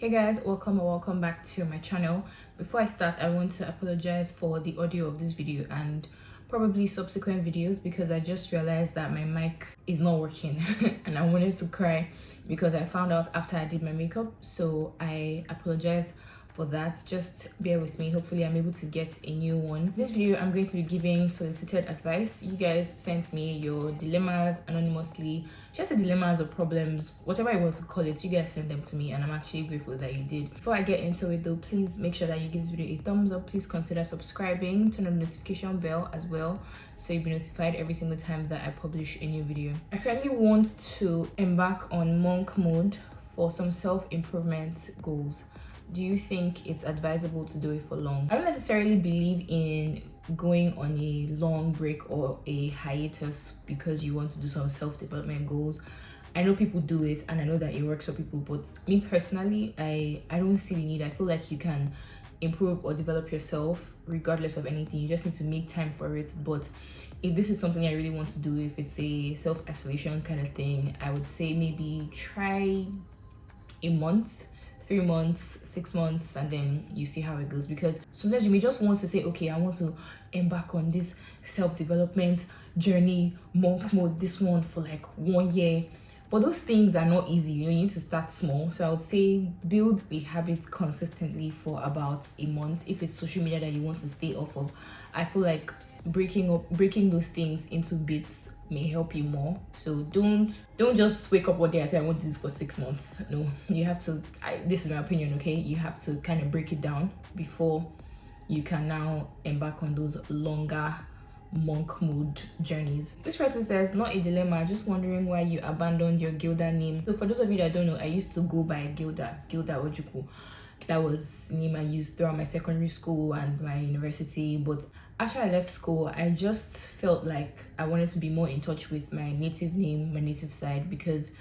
Hey guys, welcome and welcome back to my channel. Before I start, I want to apologize for the audio of this video and probably subsequent videos because I just realized that my mic is not working and I wanted to cry because I found out after I did my makeup. So I apologize for that. Just bear with me. Hopefully I'm able to get a new one. In this video, I'm going to be giving solicited advice. You guys sent me your dilemmas anonymously, just the dilemmas or problems, whatever you want to call it. You guys sent them to me and I'm actually grateful that you did. Before I get into it though, please make sure that you give this video a thumbs up. Please consider subscribing, turn on the notification bell as well so you'll be notified every single time that I publish a new video. I currently want to embark on monk mode for some self-improvement goals. Do you think it's advisable to do it for long? I don't necessarily believe in going on a long break or a hiatus because you want to do some self-development goals. I know people do it and I know that it works for people, but me personally, I don't see the need. I feel like you can improve or develop yourself regardless of anything. You just need to make time for it. But if this is something I really want to do, if it's a self-isolation kind of thing, I would say maybe try a month, 3 months, 6 months, and then you see how it goes. Because sometimes you may just want to say, okay, I want to embark on this self-development journey, monk mode, this one for like 1 year. But those things are not easy. You need to start small. So I would say build a habit consistently for about a month. If it's social media that you want to stay off of, I feel like breaking those things into bits may help you more. So don't just wake up one day and say I want to do this for 6 months. No, you have to, this is my opinion, okay? You have to kind of break it down before you can now embark on those longer monk mode journeys. This person says, not a dilemma, just wondering why you abandoned your Gilda name. So for those of you that don't know, I used to go by Gilda Ojukwu. That was the name I used throughout my secondary school and my university. But after I left school, I just felt like I wanted to be more in touch with my native name, my native side, because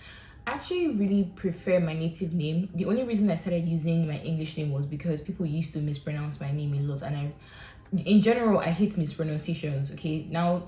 I actually really prefer my native name. The only reason I started using my English name was because people used to mispronounce my name a lot, and in general, I hate mispronunciations. Okay, now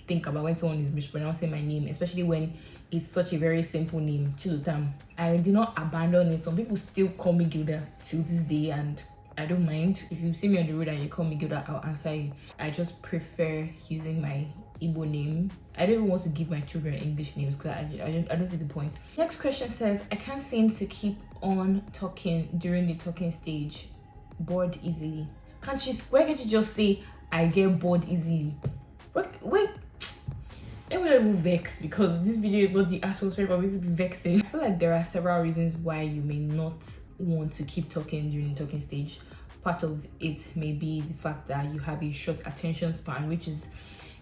think about when someone is mispronouncing my name, especially when it's such a very simple name, Chilutam. I did not abandon it. Some people still call me Gilda till this day, and I don't mind. If you see me on the road and you call me Gilda, I'll answer you. I just prefer using my Igbo name. I don't even want to give my children English names because I don't see the point. Next question says, I can't seem to keep on talking during the talking stage. Bored easily. Why can't you just say, I get bored easily? Wait. Let me not even vex because this video is not the atmosphere for me to be vexing. I feel like there are several reasons why you may not want to keep talking during the talking stage. Part of it may be the fact that you have a short attention span, which is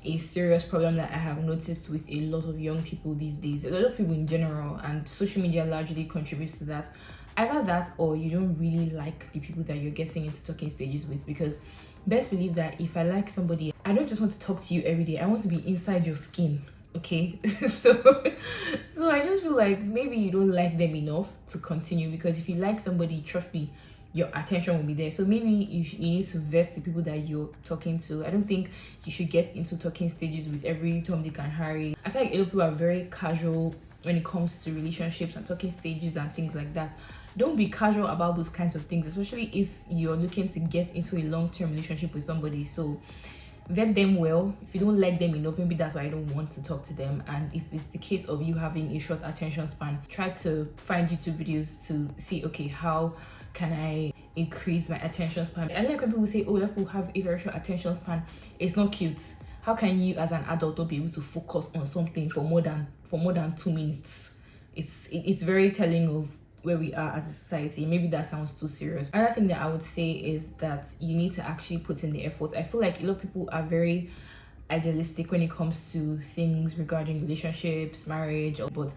a serious problem that I have noticed with a lot of young people these days. A lot of people in general, and social media largely contributes to that. Either that or you don't really like the people that you're getting into talking stages with, because best believe that if I like somebody, I don't just want to talk to you every day. I want to be inside your skin, okay? so I just feel like maybe you don't like them enough to continue, because if you like somebody, trust me, your attention will be there. So maybe you need to vet the people that you're talking to. I don't think you should get into talking stages with every Tom, Dick and Harry. I feel like a lot of people are very casual when it comes to relationships and talking stages and things like that. Don't be casual about those kinds of things, especially if you're looking to get into a long-term relationship with somebody. So vet them well. If you don't like them enough, maybe that's why I don't want to talk to them. And if it's the case of you having a short attention span, try to find YouTube videos to see, okay, how can I increase my attention span? I like when people say, oh, that people have a very short attention span. It's not cute. How can you as an adult not be able to focus on something for more than 2 minutes? It's very telling of where we are as a society. Maybe that sounds too serious. Another thing that I would say is that you need to actually put in the effort. I feel like a lot of people are very idealistic when it comes to things regarding relationships, marriage, but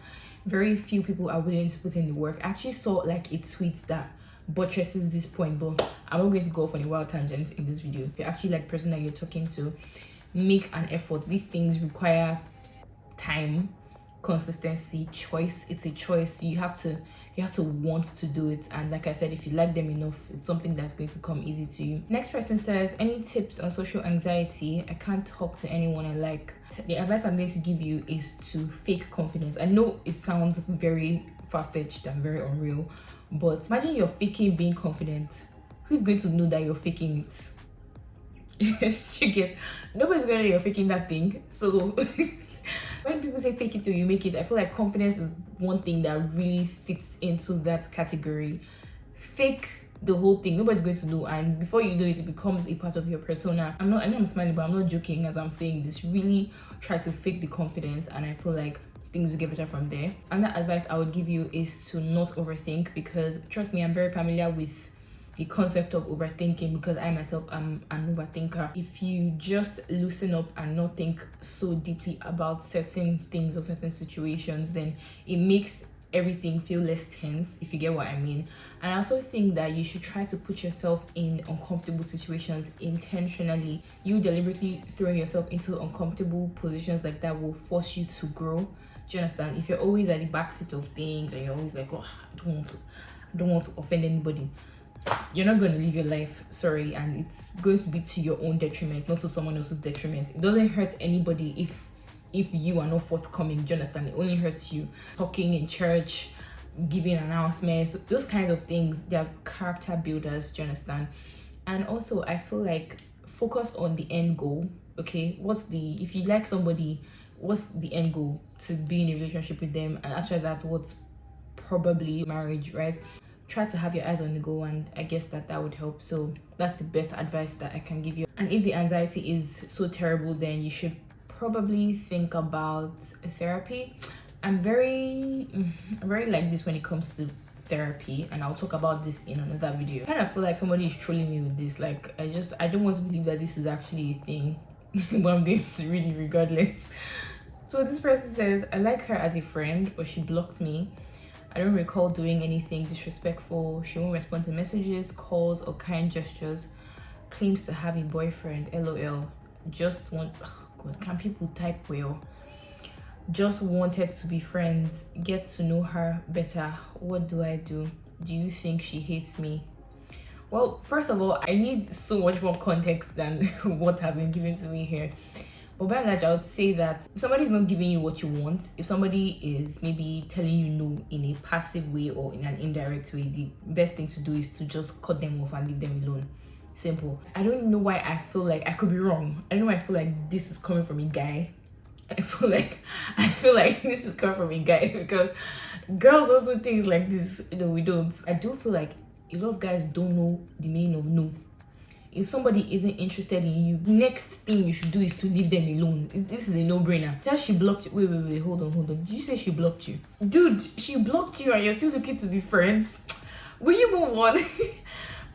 very few people are willing to put in the work. I actually saw like a tweet that buttresses this point, but I'm not going to go off on a wild tangent in this video. If you're actually like the person that you're talking to, make an effort. These things require time, consistency, choice. It's a choice. You have to want to do it, and like I said, if you like them enough, it's something that's going to come easy to you. Next person says, any tips on social anxiety? I can't talk to anyone I like. The advice I'm going to give you is to fake confidence. I know it sounds very far-fetched and very unreal. But imagine you're faking being confident. Who's going to know that you're faking it? You get, nobody's gonna know you're faking that thing. So when people say fake it till you make it, I feel like confidence is one thing that really fits into that category. Fake the whole thing, nobody's going to know, and before you know it, it becomes a part of your persona. I know I'm smiling, but I'm not joking as I'm saying this. Really try to fake the confidence, and I feel like things will get better from there. And that advice I would give you is to not overthink, because trust me, I'm very familiar with the concept of overthinking, because I myself am an overthinker. If you just loosen up and not think so deeply about certain things or certain situations, then it makes everything feel less tense, if you get what I mean. And I also think that you should try to put yourself in uncomfortable situations intentionally. You deliberately throwing yourself into uncomfortable positions like that will force you to grow. Do you understand? If you're always at the backseat of things and you're always like, oh, I don't want to offend anybody, you're not going to live your life, sorry, and it's going to be to your own detriment, not to someone else's detriment. It doesn't hurt anybody if you are not forthcoming. Do you understand? It only hurts you. Talking in church, giving announcements, those kinds of things, they are character builders. Do you understand? And also, I feel like focus on the end goal. Okay, if you like somebody, what's the end goal? To be in a relationship with them, and after that, what's probably marriage, right? Try to have your eyes on the goal, and I guess that would help. So that's the best advice that I can give you. And if the anxiety is so terrible, then you should probably think about therapy. I'm very like this when it comes to therapy, and I'll talk about this in another video. I kind of feel like somebody is trolling me with this. Like, I don't want to believe that this is actually a thing, but I'm going to read it regardless. So this person says, I like her as a friend, but she blocked me. I don't recall doing anything disrespectful. She won't respond to messages, calls, or kind gestures. Claims to have a boyfriend. LOL. Just want... Oh God, can people type well? Just wanted to be friends. Get to know her better. What do I do? Do you think she hates me? Well, first of all, I need so much more context than what has been given to me here. But by and large, I would say that if somebody is not giving you what you want, if somebody is maybe telling you no in a passive way or in an indirect way, the best thing to do is to just cut them off and leave them alone. Simple. I don't know why I feel like, I could be wrong, I don't know why I feel like this is coming from a guy. I feel like this is coming from a guy, because girls don't do things like this. We don't. I do feel like a lot of guys don't know the meaning of no. If somebody isn't interested in you, next thing you should do is to leave them alone. This is a no-brainer. Just she blocked you. Wait, hold on. Did you say she blocked you? Dude, she blocked you and you're still looking to be friends? Will you move on?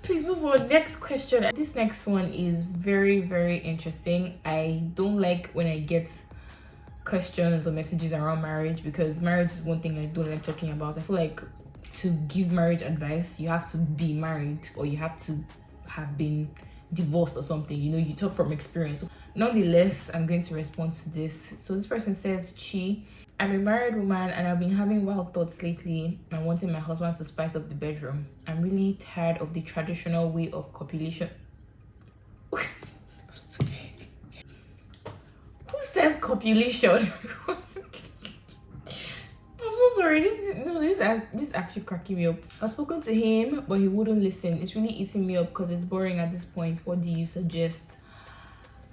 Please move on. Next question. This next one is very, very interesting. I don't like when I get questions or messages around marriage, because marriage is one thing I don't like talking about. I feel like to give marriage advice, you have to be married or you have to have been divorced or something. You talk from experience. Nonetheless, I'm going to respond to this. So this person says, Chi, I'm a married woman and I've been having wild thoughts lately and wanting my husband to spice up the bedroom. I'm really tired of the traditional way of copulation. Who says copulation? I'm so sorry. This actually cracking me up. I've spoken to him, but he wouldn't listen. It's really eating me up because it's boring at this point. What do you suggest?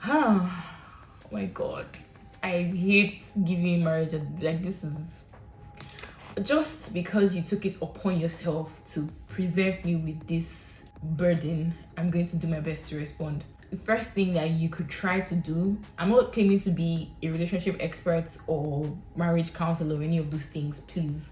Oh my God. I hate giving marriage. Like, this is just because you took it upon yourself to present me with this burden. I'm going to do my best to respond. The first thing that you could try to do, I'm not claiming to be a relationship expert or marriage counselor or any of those things, please.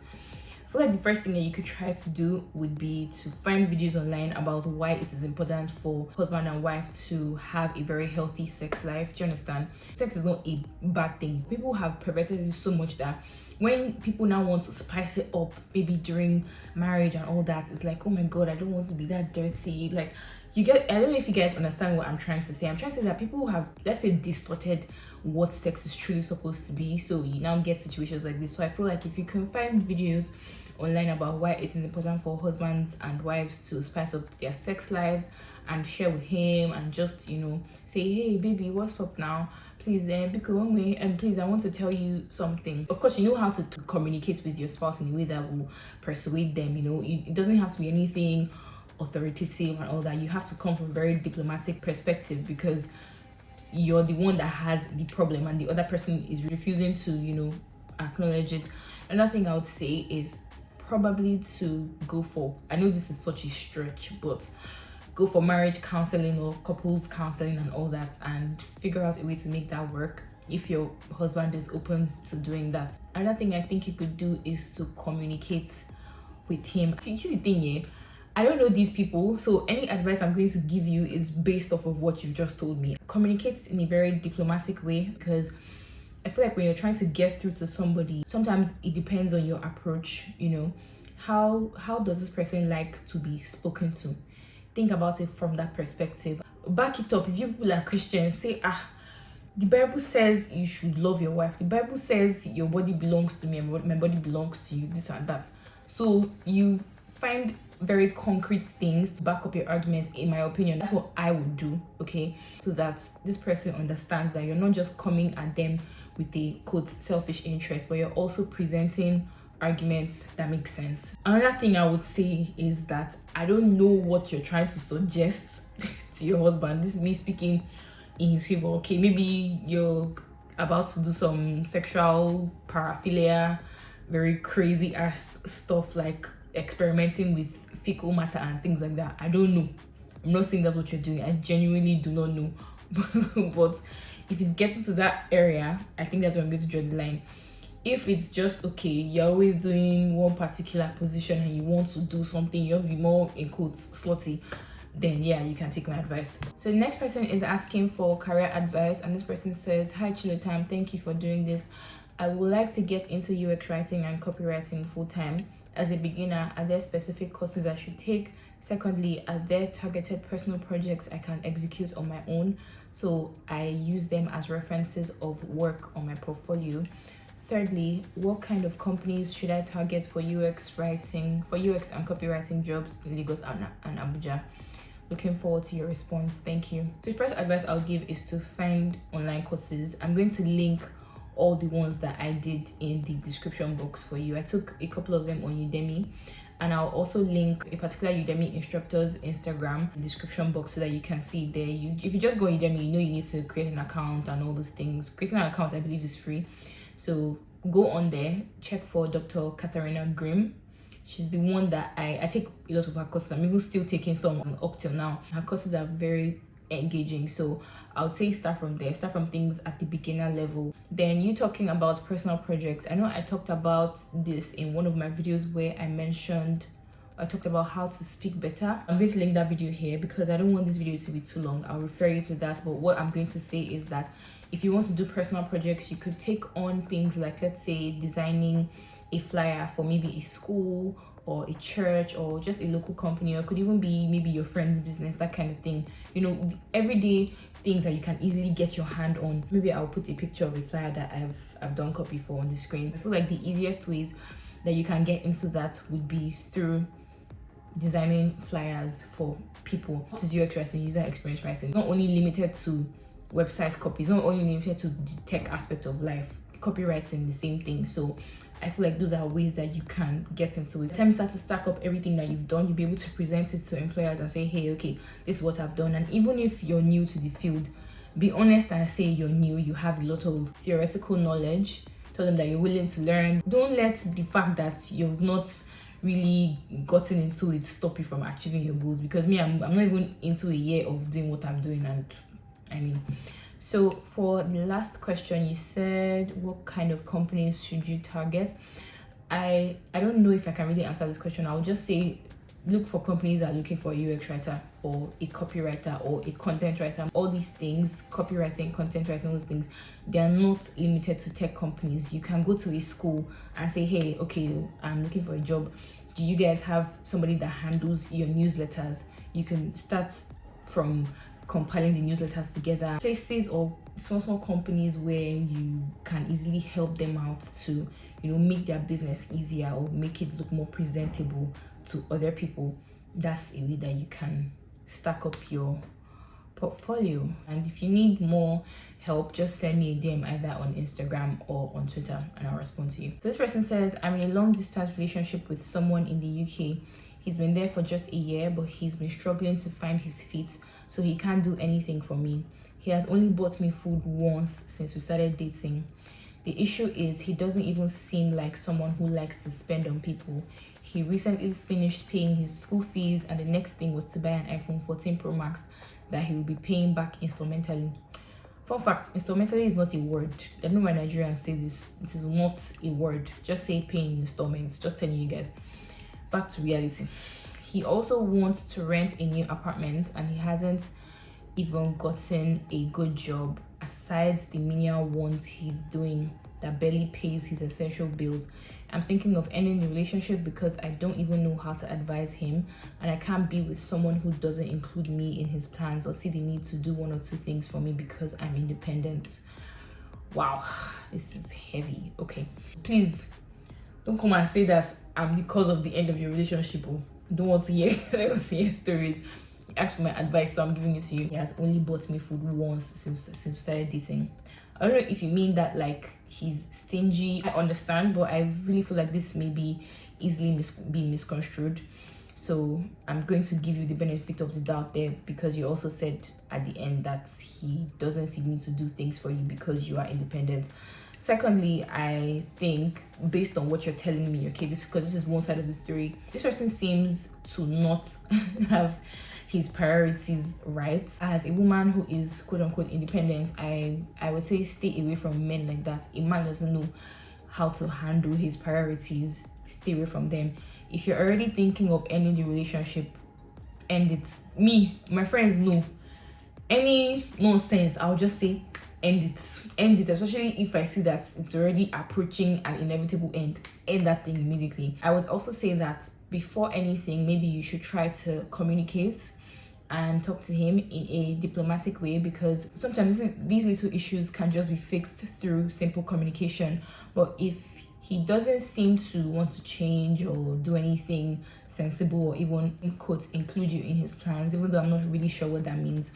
I feel like the first thing that you could try to do would be to find videos online about why it is important for husband and wife to have a very healthy sex life. Do you understand? Sex is not a bad thing. People have perverted it so much that when people now want to spice it up, maybe during marriage and all that, it's like, oh my God, I don't want to be that dirty. Like, I don't know if you guys understand what I'm trying to say. I'm trying to say that people have, let's say, distorted what sex is truly supposed to be. So you now get situations like this. So I feel like if you can find videos online about why it is important for husbands and wives to spice up their sex lives and share with him, and just, you know, say, hey baby, what's up now, please, and please, I want to tell you something. Of course, you know how to communicate with your spouse in a way that will persuade them. You know, it doesn't have to be anything authoritative and all that. You have to come from a very diplomatic perspective, because you're the one that has the problem and the other person is refusing to, you know, acknowledge it. Another thing I would say is probably to go for, I know this is such a stretch, but go for marriage counseling or couples counseling and all that, and figure out a way to make that work if your husband is open to doing that. Another thing I think you could do is to communicate with him. See the thing here, I don't know these people, so any advice I'm going to give you is based off of what you've just told me. Communicate in a very diplomatic way, because I feel like when you're trying to get through to somebody, sometimes it depends on your approach. You know, how does this person like to be spoken to? Think about it from that perspective. Back it up. If you people are Christians, say, the Bible says you should love your wife. The Bible says your body belongs to me and my body belongs to you, this and that. So you find very concrete things to back up your argument. In my opinion, that's what I would do, okay? So that this person understands that you're not just coming at them with a quote selfish interest, but you're also presenting arguments that make sense. Another thing I would say is that I don't know what you're trying to suggest to your husband. This is me speaking in his favor. Okay, maybe you're about to do some sexual paraphilia, very crazy ass stuff like experimenting with fecal matter and things like that. I don't know. I'm not saying that's what you're doing. I genuinely do not know. But if it's getting to that area, I think that's where I'm going to draw the line. If it's just, okay, you're always doing one particular position and you want to do something, you want to be more, in quotes, slutty, then yeah, you can take my advice. So the next person is asking for career advice, and this person says, hi Chilotime, thank you for doing this. I would like to get into UX writing and copywriting full-time. As a beginner, are there specific courses I should take? Secondly, are there targeted personal projects I can execute on my own, so I use them as references of work on my portfolio? Thirdly, what kind of companies should I target for UX and copywriting jobs in Lagos and Abuja? Looking forward to your response. Thank you. The first advice I'll give is to find online courses. I'm going to link all the ones that I did in the description box for you. I took a couple of them on Udemy, and I'll also link a particular Udemy instructor's Instagram in the description box so that you can see there. If you just go on Udemy, you know you need to create an account and all those things. Creating an account, I believe, is free. So go on there, check for Dr. Katharina Grimm. She's the one that I take a lot of her courses. I'm even still taking some up till now. Her courses are very engaging, so I would say start from there. Start from things at the beginner level. Then you talking about personal projects. I know I talked about this in one of my videos where I talked about how to speak better. I'm going to link that video here because I don't want this video to be too long. I'll refer you to that. But what I'm going to say is that if you want to do personal projects, you could take on things like, let's say, designing a flyer for maybe a school or a church or just a local company, or it could even be maybe your friend's business, that kind of thing. You know, everyday things that you can easily get your hand on. Maybe I'll put a picture of a flyer that I've done copy for on the screen. I feel like the easiest ways that you can get into that would be through designing flyers for people. This is UX writing, user experience writing. Not only limited to website copies, not only limited to the tech aspect of life. Copywriting, the same thing. So I feel like those are ways that you can get into it. By the time you start to stack up everything that you've done, you'll be able to present it to employers and say, hey, okay, this is what I've done. And even if you're new to the field, be honest and say you're new, you have a lot of theoretical knowledge. Tell them that you're willing to learn. Don't let the fact that you've not really gotten into it stop you from achieving your goals, because I'm not even into a year of doing what I'm doing. And so for the last question, you said, what kind of companies should you target? I don't know if I can really answer this question. I would just say look for companies that are looking for a UX writer or a copywriter or a content writer. All these things, copywriting, content writing, all those things, they are not limited to tech companies. You can go to a school and say, hey, okay, I'm looking for a job. Do you guys have somebody that handles your newsletters? You can start from compiling the newsletters together, places or small companies where you can easily help them out to, you know, make their business easier or make it look more presentable to other people. That's a way that you can stack up your portfolio. And if you need more help, just send me a DM either on Instagram or on Twitter and I'll respond to you. So this person says, I'm in a long distance relationship with someone in the UK. He's been there for just a year, but he's been struggling to find his feet, so he can't do anything for me. He has only bought me food once since we started dating. The issue is he doesn't even seem like someone who likes to spend on people. He recently finished paying his school fees and the next thing was to buy an iPhone 14 Pro Max that he will be paying back instrumentally. Fun fact, instrumentally is not a word. I know my Nigerians say this. It is not a word. Just say paying installments. Just telling you guys. Back to reality. He also wants to rent a new apartment and he hasn't even gotten a good job aside the menial ones he's doing that barely pays his essential bills. I'm thinking of ending the relationship because I don't even know how to advise him and I can't be with someone who doesn't include me in his plans or see the need to do one or two things for me because I'm independent. Wow, this is heavy. Okay, please don't come and say that I'm the cause of the end of your relationship. Oh, don't want to hear, I don't want to hear stories. Ask for my advice, so I'm giving it to you. He has only bought me food once since we started dating. I don't know if you mean that like he's stingy. I understand, but I really feel like this may be easily be misconstrued. So I'm going to give you the benefit of the doubt there because you also said at the end that he doesn't see need to do things for you because you are independent. Secondly, I think based on what you're telling me, okay, because this is one side of the story, this person seems to not have his priorities right. As a woman who is quote unquote independent, I would say stay away from men like that. A man doesn't know how to handle his priorities, stay away from them. If you're already thinking of ending the relationship, end it. My friends know any nonsense, I'll just say end it, especially if I see that it's already approaching an inevitable end that thing immediately. I would also say that before anything, maybe you should try to communicate and talk to him in a diplomatic way, because sometimes these little issues can just be fixed through simple communication. But if he doesn't seem to want to change or do anything sensible or even in quotes include you in his plans, even though I'm not really sure what that means,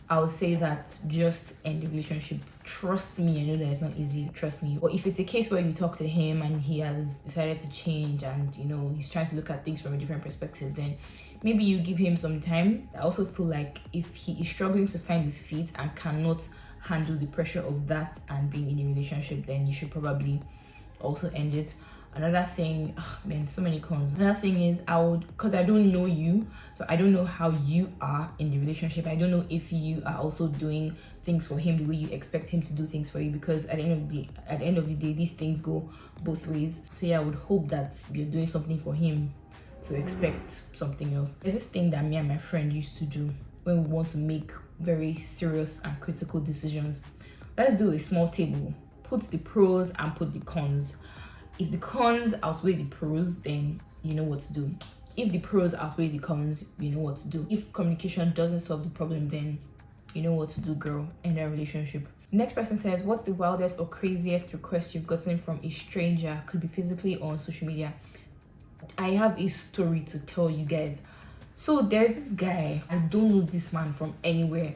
I would say that just end the relationship. Trust me, I know that it's not easy, trust me. Or if it's a case where you talk to him and he has decided to change and, you know, he's trying to look at things from a different perspective, then maybe you give him some time. I also feel like if he is struggling to find his feet and cannot handle the pressure of that and being in a relationship, then you should probably also end it. Another thing, so many cons. Another thing is because I don't know you, so I don't know how you are in the relationship. I don't know if you are also doing things for him the way you expect him to do things for you, because at the end of the day, these things go both ways. So yeah, I would hope that you're doing something for him to expect something else. There's this thing that me and my friend used to do when we want to make very serious and critical decisions. Let's do a small table. Put the pros and put the cons. If the cons outweigh the pros, then you know what to do. If the pros outweigh the cons, you know what to do. If communication doesn't solve the problem, then you know what to do, girl, in that relationship. Next person says, what's the wildest or craziest request you've gotten from a stranger? Could be physically or on social media. I have a story to tell you guys. So there's this guy, I don't know this man from anywhere.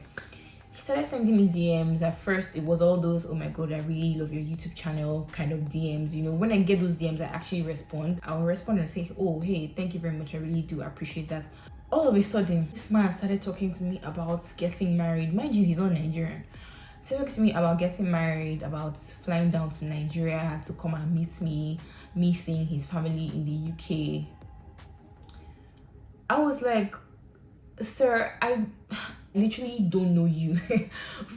He started sending me DMs. At first, it was all those, oh my god, I really love your YouTube channel kind of DMs. You know, when I get those DMs, I actually respond. I'll respond and say, oh, hey, thank you very much. I really do appreciate that. All of a sudden, this man started talking to me about getting married. Mind you, he's not Nigerian. He started talking to me about getting married, about flying down to Nigeria to come and meet me seeing his family in the UK. I was like, sir, I literally don't know you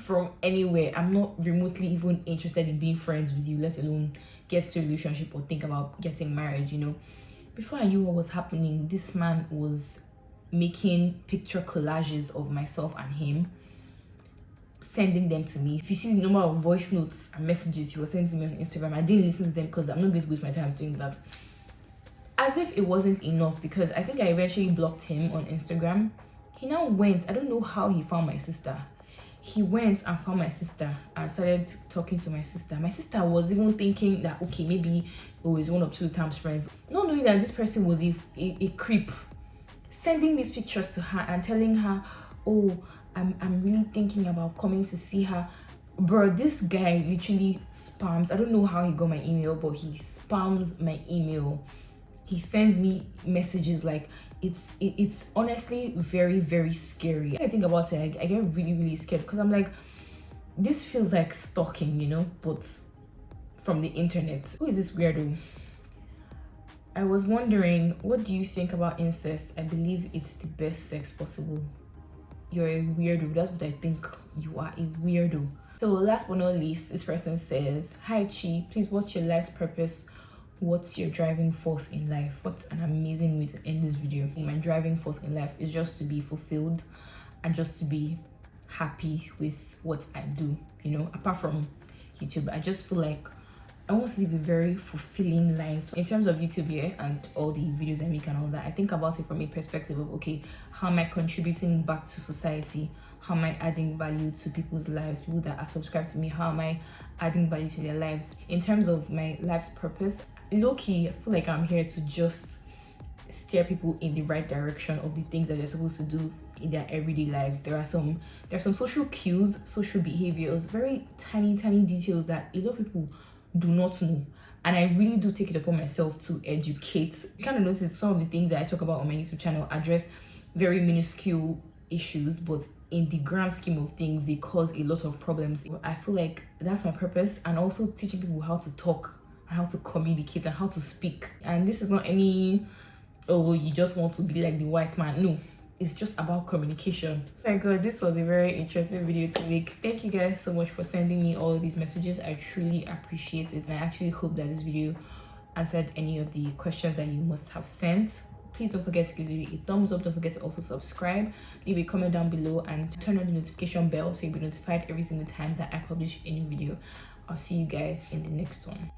from anywhere. I'm not remotely even interested in being friends with you, let alone get to a relationship or think about getting married, you know. Before I knew what was happening, this man was making picture collages of myself and him, sending them to me. If you see the number of voice notes and messages he was sending me on Instagram, I didn't listen to them because I'm not going to waste my time doing that. As if it wasn't enough, because I think I eventually blocked him on Instagram. He now went, I don't know how he found my sister. He went and found my sister and started talking to my sister. My sister was even thinking that, okay, maybe he's one of two times friends. Not knowing that this person was a creep. Sending these pictures to her and telling her, oh, I'm really thinking about coming to see her. Bro, this guy literally spams. I don't know how he got my email, but he spams my email. He sends me messages like, it's honestly very, very scary. I think about it, I get really, really scared because I'm like, this feels like stalking, you know, but from the internet. Who is this weirdo? I was wondering, what do you think about incest? I believe it's the best sex possible. You're a weirdo. That's what I think. You are a weirdo. So last but not least, this person says, hi Chi, please, what's your life's purpose? What's your driving force in life? What an amazing way to end this video. My driving force in life is just to be fulfilled and just to be happy with what I do, you know, apart from YouTube. I just feel like I want to live a very fulfilling life. In terms of YouTube, yeah, and all the videos I make and all that, I think about it from a perspective of, okay, how am I contributing back to society? How am I adding value to people's lives, people that are subscribed to me? How am I adding value to their lives? In terms of my life's purpose, low-key, I feel like I'm here to just steer people in the right direction of the things that they're supposed to do in their everyday lives. There are some social cues, social behaviors, very tiny details that a lot of people do not know, and I really do take it upon myself to educate. You kind of notice some of the things that I talk about on my YouTube channel address very minuscule issues, but in the grand scheme of things, they cause a lot of problems. I feel like that's my purpose, and also teaching people how to talk, how to communicate, and how to speak. And this is not any, oh, you just want to be like the white man. No, it's just about communication. Oh my god, this was a very interesting video to make. Thank you guys so much for sending me all of these messages. I truly appreciate it, and I actually hope that this video answered any of the questions that you must have sent. Please don't forget to give it a thumbs up. Don't forget to also subscribe, leave a comment down below, and turn on the notification bell so you'll be notified every single time that I publish a new video. I'll see you guys in the next one.